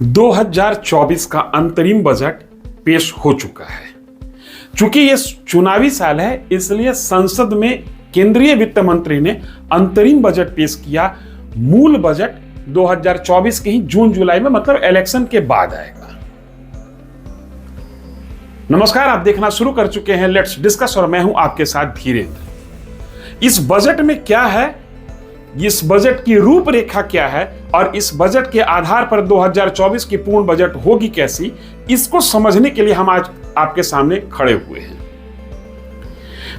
2024 का अंतरिम बजट पेश हो चुका है। चूंकि ये चुनावी साल है, इसलिए संसद में केंद्रीय वित्त मंत्री ने अंतरिम बजट पेश किया। मूल बजट 2024 के ही जून जुलाई में, मतलब इलेक्शन के बाद आएगा। नमस्कार, आप देखना शुरू कर चुके हैं लेट्स डिस्कस और मैं हूं आपके साथ धीरेन्द्र। इस बजट में क्या है, इस बजट की रूपरेखा क्या है और इस बजट के आधार पर 2024 की पूर्ण बजट होगी कैसी, इसको समझने के लिए हम आज आपके सामने खड़े हुए हैं।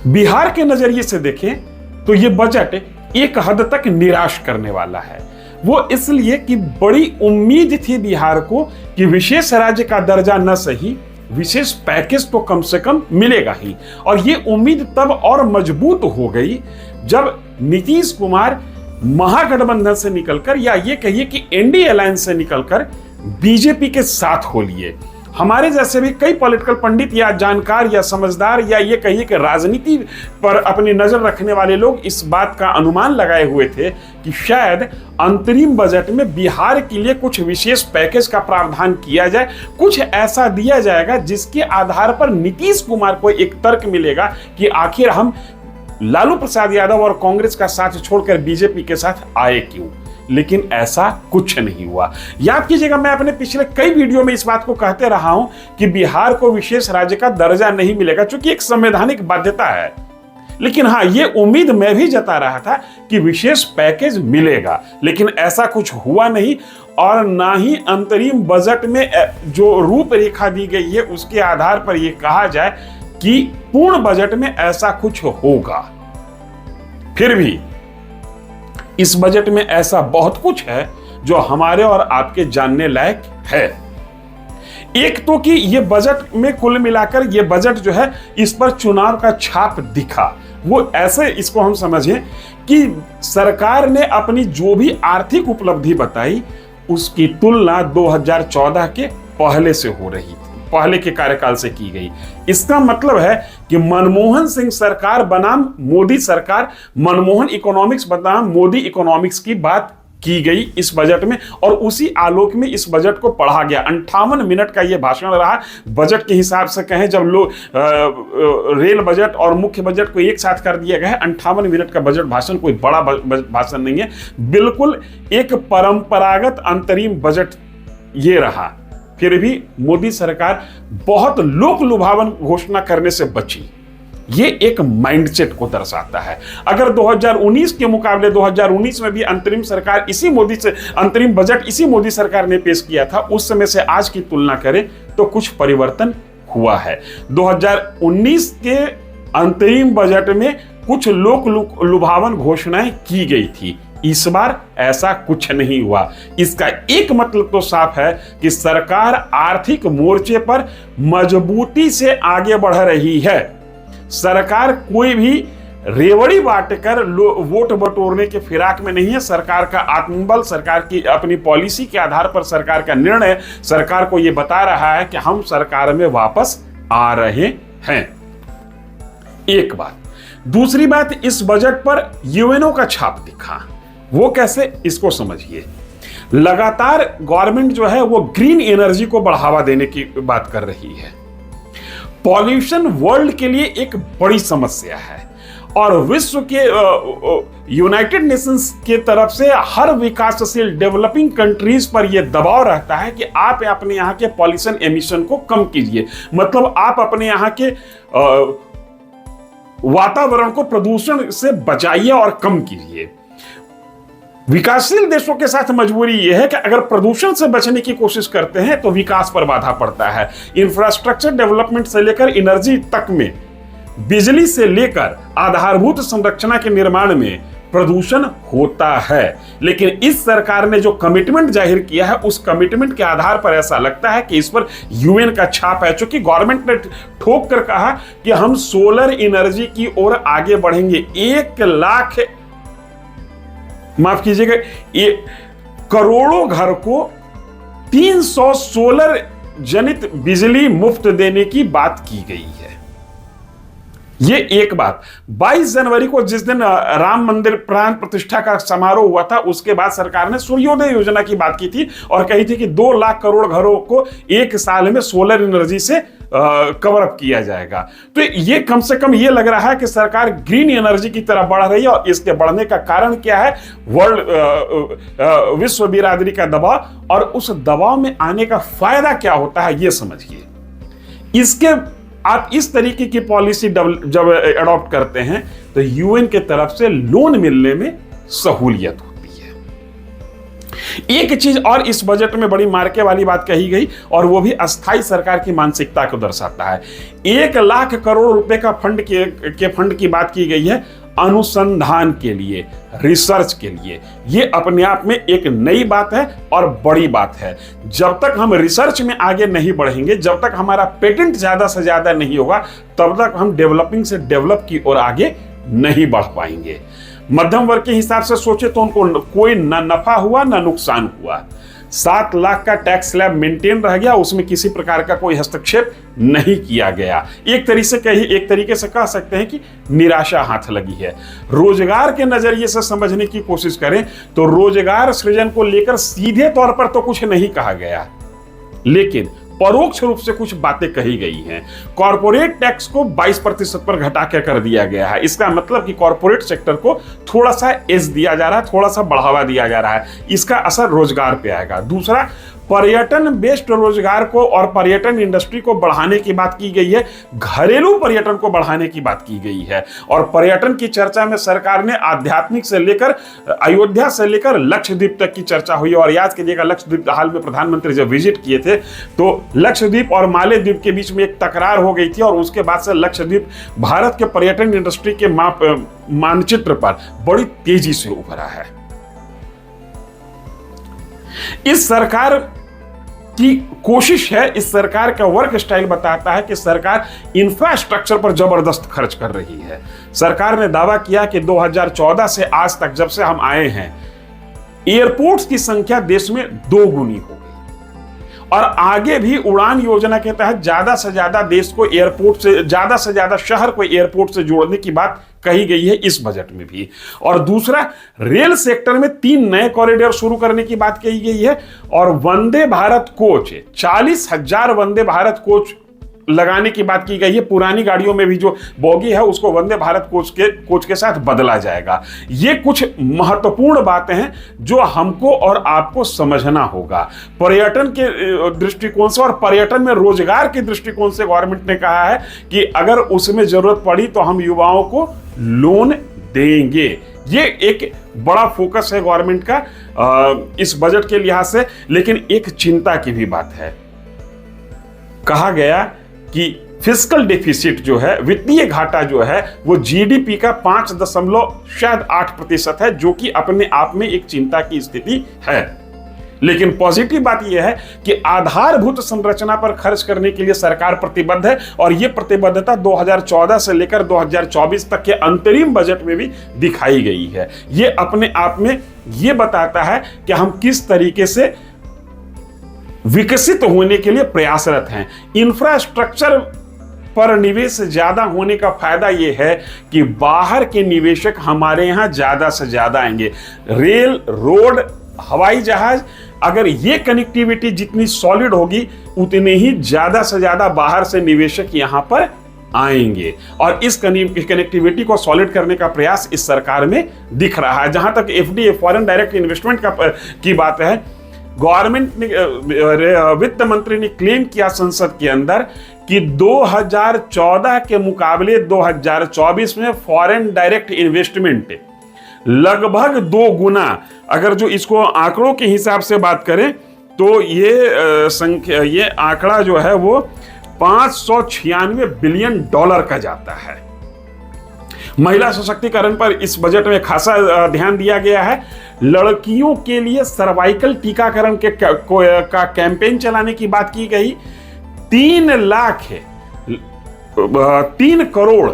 बिहार के नजरिए से देखें तो यह बजट एक हद तक निराश करने वाला है। वो इसलिए कि बड़ी उम्मीद थी बिहार को कि विशेष राज्य का दर्जा न सही, विशेष पैकेज तो कम से कम मिलेगा ही। और ये उम्मीद तब और मजबूत हो गई जब नीतीश कुमार महागठबंधन से निकलकर, या ये कहिए कि एनडीए अलायंस से निकलकर बीजेपी के साथ हो लिए। हमारे जैसे भी कई पॉलिटिकल पंडित या जानकार या समझदार या ये कहिए कि राजनीति पर अपनी नजर रखने वाले लोग इस बात का अनुमान लगाए हुए थे कि शायद अंतरिम बजट में बिहार के लिए कुछ विशेष पैकेज का प्रावधान किया जाए, कुछ ऐसा दिया जाएगा जिसके आधार पर नीतीश कुमार को एक तर्क मिलेगा कि आखिर हम लालू प्रसाद यादव और कांग्रेस का साथ छोड़कर बीजेपी के साथ आए क्यों। लेकिन ऐसा कुछ नहीं हुआ। याद कीजिएगा, मैं अपने पिछले कई वीडियो में इस बात को कहते रहा हूं कि बिहार को विशेष राज्य का दर्जा नहीं मिलेगा, क्योंकि एक संवैधानिक बाध्यता है। लेकिन हाँ, ये उम्मीद मैं भी जता रहा था कि विशेष पैकेज मिलेगा, लेकिन ऐसा कुछ हुआ नहीं। और ना ही अंतरिम बजट में जो रूपरेखा दी गई है उसके आधार पर यह कहा जाए कि पूर्ण बजट में ऐसा कुछ होगा। फिर भी इस बजट में ऐसा बहुत कुछ है जो हमारे और आपके जानने लायक है। एक तो कि ये बजट में कुल मिलाकर ये बजट जो है, इस पर चुनाव का छाप दिखा। वो ऐसे इसको हम समझें कि सरकार ने अपनी जो भी आर्थिक उपलब्धि बताई उसकी तुलना 2014 के पहले से हो रही थी, पहले के कार्यकाल से की गई। इसका मतलब है कि मनमोहन सिंह सरकार बनाम मोदी सरकार, मनमोहन इकोनॉमिक्स बनाम मोदी इकोनॉमिक्स की बात की गई इस बजट में, और उसी आलोक में इस बजट को पढ़ा गया। 58 मिनट का यह भाषण रहा। बजट के हिसाब से कहें, जब लोग रेल बजट और मुख्य बजट को एक साथ कर दिया गया है, 58 मिनट का बजट भाषण कोई बड़ा भाषण नहीं है। बिल्कुल एक परंपरागत अंतरिम बजट ये रहा। फिर भी मोदी सरकार बहुत लोक लुभावन घोषणा करने से बची। ये एक माइंडसेट को दर्शाता है। अगर 2019 के मुकाबले 2019 में भी अंतरिम बजट इसी मोदी सरकार ने पेश किया था, उस समय से आज की तुलना करें तो कुछ परिवर्तन हुआ है। 2019 के अंतरिम बजट में कुछ लोक लुभावन घोषणाएं की गई थी। इस बार ऐसा कुछ नहीं हुआ। इसका एक मतलब तो साफ है कि सरकार आर्थिक मोर्चे पर मजबूती से आगे बढ़ रही है। सरकार कोई भी रेवड़ी बांटकर वोट बटोरने के फिराक में नहीं है। सरकार का आत्मबल, सरकार की अपनी पॉलिसी के आधार पर सरकार का निर्णय सरकार को यह बता रहा है कि हम सरकार में वापस आ रहे हैं। एक बात। दूसरी बात, इस बजट पर यूएनओ का छाप दिखा। वो कैसे, इसको समझिए। लगातार गवर्नमेंट जो है वो ग्रीन एनर्जी को बढ़ावा देने की बात कर रही है। पॉल्यूशन वर्ल्ड के लिए एक बड़ी समस्या है और विश्व के यूनाइटेड नेशंस के तरफ से हर विकासशील डेवलपिंग कंट्रीज पर यह दबाव रहता है कि आप अपने यहाँ के पॉल्यूशन एमिशन को कम कीजिए। मतलब आप अपने यहाँ के वातावरण को प्रदूषण से बचाइए और कम कीजिए। विकासशील देशों के साथ मजबूरी यह है कि अगर प्रदूषण से बचने की कोशिश करते हैं तो विकास पर बाधा पड़ता है। इंफ्रास्ट्रक्चर डेवलपमेंट से लेकर एनर्जी तक में, बिजली से लेकर आधारभूत संरचना के निर्माण में प्रदूषण होता है। लेकिन इस सरकार ने जो कमिटमेंट जाहिर किया है, उस कमिटमेंट के आधार पर ऐसा लगता है कि इस पर यूएन का छाप है। चूंकि गवर्नमेंट ने ठोक कर कहा कि हम सोलर एनर्जी की ओर आगे बढ़ेंगे। 1 लाख, माफ कीजिएगा, ये करोड़ों घर को 300 सोलर जनित बिजली मुफ्त देने की बात की गई है। ये एक बात। 22 जनवरी को जिस दिन राम मंदिर प्राण प्रतिष्ठा का समारोह हुआ था, उसके बाद सरकार ने सूर्योदय योजना की बात की थी और कही थी कि 2 लाख करोड़ घरों को एक साल में सोलर एनर्जी से कवर अप किया जाएगा। तो ये कम से कम ये लग रहा है कि सरकार ग्रीन एनर्जी की तरफ बढ़ रही है। और इसके बढ़ने का कारण क्या है? विश्व बिरादरी का दबाव, और उस दबाव में आने का फायदा क्या होता है ये समझिए। इसके आप इस तरीके की पॉलिसी जब अडॉप्ट करते हैं तो यूएन के तरफ से लोन मिलने में सहूलियत होती है। एक चीज और इस बजट में बड़ी मार्के वाली बात कही गई, और वो भी अस्थाई सरकार की मानसिकता को दर्शाता है। 1 लाख करोड़ रुपए का फंड की बात की गई है अनुसंधान के लिए, रिसर्च के लिए। ये अपने आप में एक नई बात है और बड़ी बात है। जब तक हम रिसर्च में आगे नहीं बढ़ेंगे, जब तक हमारा पेटेंट ज्यादा से ज्यादा नहीं होगा, तब तक हम डेवलपिंग से डेवलप की ओर आगे नहीं बढ़ पाएंगे। मध्यम वर्ग के हिसाब से सोचे तो उनको कोई न नफा हुआ न नुकसान हुआ। 7 लाख का टैक्स स्लैब मेंटेन रह गया, उसमें किसी प्रकार का कोई हस्तक्षेप नहीं किया गया। एक तरीके से कह सकते हैं कि निराशा हाथ लगी है। रोजगार के नजरिए से समझने की कोशिश करें तो रोजगार सृजन को लेकर सीधे तौर पर तो कुछ नहीं कहा गया, लेकिन परोक्ष रूप से कुछ बातें कही गई हैं। कॉर्पोरेट टैक्स को 22% पर घटा के कर दिया गया है। इसका मतलब कि कॉर्पोरेट सेक्टर को थोड़ा सा एज दिया जा रहा है, थोड़ा सा बढ़ावा दिया जा रहा है। इसका असर रोजगार पे आएगा। दूसरा, पर्यटन बेस्ड रोजगार को और पर्यटन इंडस्ट्री को बढ़ाने की बात की गई है, घरेलू पर्यटन को बढ़ाने की बात की गई है। और पर्यटन की चर्चा में सरकार ने आध्यात्मिक से लेकर अयोध्या से लेकर लक्षद्वीप तक की चर्चा हुई। और याद कीजिएगा, लक्षद्वीप हाल में प्रधानमंत्री जब विजिट किए थे तो लक्षद्वीप और मालेद्वीप के बीच में एक तकरार हो गई थी, और उसके बाद से लक्षद्वीप भारत के पर्यटन इंडस्ट्री के मानचित्र पर बड़ी तेजी से उभरा है। इस सरकार की कोशिश है, इस सरकार का वर्क स्टाइल बताता है कि सरकार इंफ्रास्ट्रक्चर पर जबरदस्त खर्च कर रही है। सरकार ने दावा किया कि 2014 से आज तक जब से हम आए हैं, एयरपोर्ट्स की संख्या देश में 2 गुनी हो गई, और आगे भी उड़ान योजना के तहत ज्यादा से ज्यादा देश को एयरपोर्ट से, ज्यादा से ज्यादा शहर को एयरपोर्ट से जोड़ने की बात कही गई है इस बजट में भी। और दूसरा, रेल सेक्टर में 3 नए कॉरिडोर शुरू करने की बात कही गई है, और वंदे भारत कोच 40,000 वंदे भारत कोच लगाने की बात की गई है। पुरानी गाड़ियों में भी जो बोगी है उसको वंदे भारत कोच के साथ बदला जाएगा। ये कुछ महत्वपूर्ण बातें हैं जो हमको और आपको समझना होगा। पर्यटन के दृष्टिकोण से और पर्यटन में रोजगार के दृष्टिकोण से गवर्नमेंट ने कहा है कि अगर उसमें जरूरत पड़ी तो हम युवाओं को लोन देंगे। ये एक बड़ा फोकस है गवर्नमेंट का इस बजट के लिहाज से। लेकिन एक चिंता की भी बात है। कहा गया कि फिस्कल डेफिसिट जो है, वित्तीय घाटा जो है, वो जीडीपी का 5.8% है, जो कि अपने आप में एक चिंता की स्थिति है। लेकिन पॉजिटिव बात यह है कि आधारभूत संरचना पर खर्च करने के लिए सरकार प्रतिबद्ध है, और यह प्रतिबद्धता 2014 से लेकर 2024 तक के अंतरिम बजट में भी दिखाई गई है। यह अपने आप में यह बताता है कि हम किस तरीके से विकसित होने के लिए प्रयासरत हैं। इंफ्रास्ट्रक्चर पर निवेश ज्यादा होने का फायदा यह है कि बाहर के निवेशक हमारे यहां ज्यादा से ज्यादा आएंगे। रेल, रोड, हवाई जहाज, अगर ये कनेक्टिविटी जितनी सॉलिड होगी उतने ही ज्यादा से ज्यादा बाहर से निवेशक यहां पर आएंगे। और इस कनेक्टिविटी को सॉलिड करने का प्रयास इस सरकार में दिख रहा है। जहां तक एफडीआई, फॉरेन डायरेक्ट इन्वेस्टमेंट की बात है, गवर्नमेंट ने, वित्त मंत्री ने क्लेम किया संसद के अंदर कि 2014 के मुकाबले 2024 में फॉरेन डायरेक्ट इन्वेस्टमेंट लगभग 2 गुना, अगर जो इसको आंकड़ों के हिसाब से बात करें तो ये आंकड़ा जो है वो $596 बिलियन का जाता है। महिला सशक्तिकरण पर इस बजट में खासा ध्यान दिया गया है। लड़कियों के लिए सर्वाइकल टीकाकरण का कैंपेन चलाने की बात की गई। 3 करोड़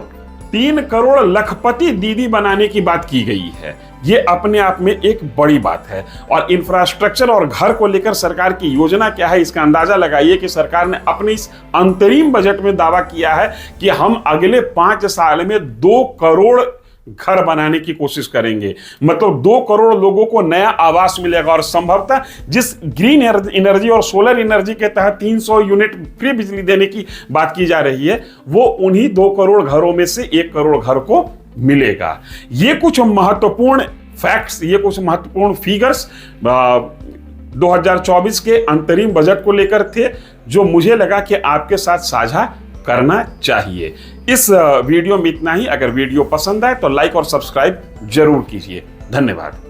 3 करोड़ लखपति दीदी बनाने की बात की गई है। ये अपने आप में एक बड़ी बात है। और इंफ्रास्ट्रक्चर और घर को लेकर सरकार की योजना क्या है, इसका अंदाजा लगाइए कि सरकार ने अपने इस अंतरिम बजट में दावा किया है कि हम अगले 5 साल में 2 करोड़ घर बनाने की कोशिश करेंगे। मतलब 2 करोड़ लोगों को नया आवास मिलेगा। और संभवतः जिस ग्रीन एनर्जी और सोलर एनर्जी के तहत 300 यूनिट फ्री बिजली देने की बात की जा रही है, वो उन्हीं 2 करोड़ घरों में से 1 करोड़ घर को मिलेगा। ये कुछ महत्वपूर्ण फैक्ट्स, ये कुछ महत्वपूर्ण फिगर्स 2024 के अंतरिम बजट को लेकर थे, जो मुझे लगा कि आपके साथ साझा करना चाहिए। इस वीडियो में इतना ही। अगर वीडियो पसंद आए तो लाइक और सब्सक्राइब जरूर कीजिए। धन्यवाद।